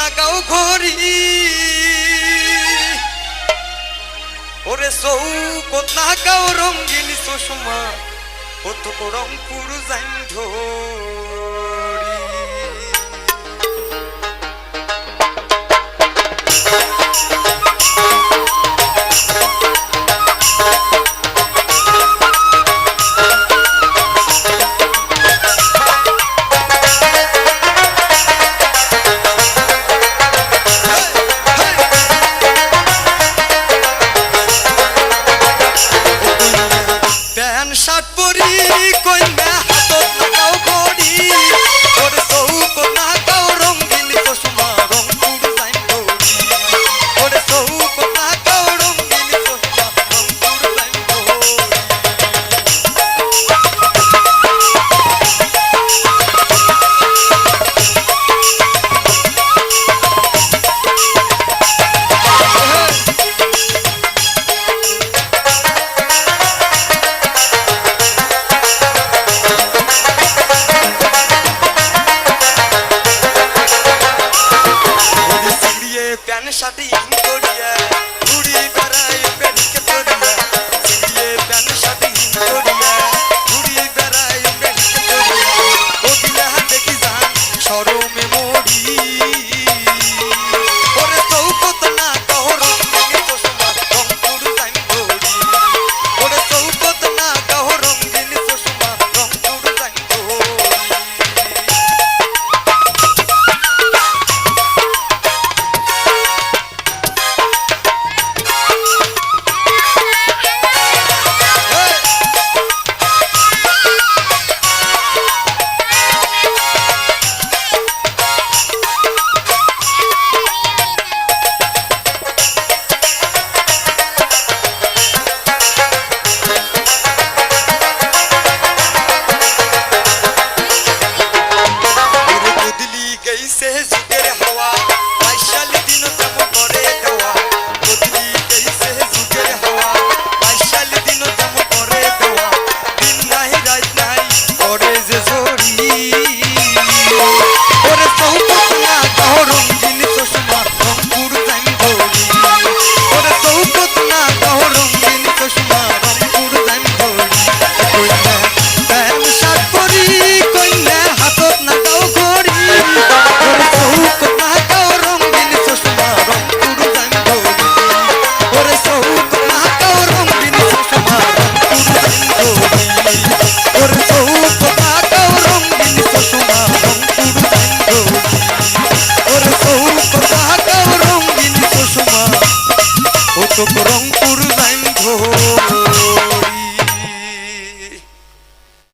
নাগাও ঘড়ি ওরে চৌকত নাগাও রঙিন চশমা কতক রংপুর যাইন ধরি সাথে ইন করিয়া ঘুরি বেড়াই বেড়িকে তরিয়া সিলিয়ে প্যান সাথে ইন করিয়া ঘুরি বেড়াই বেড়িকে তরিয়া ও দিলা দেখি যান শরমে মরি ওরে চৌকত না কাও রঙিন চশমা রংপুর যাইন ধরি ওরে চৌকত না কাও রঙিন চশমা রংপুর যাইন ধরি রংপুর যাইন ধরি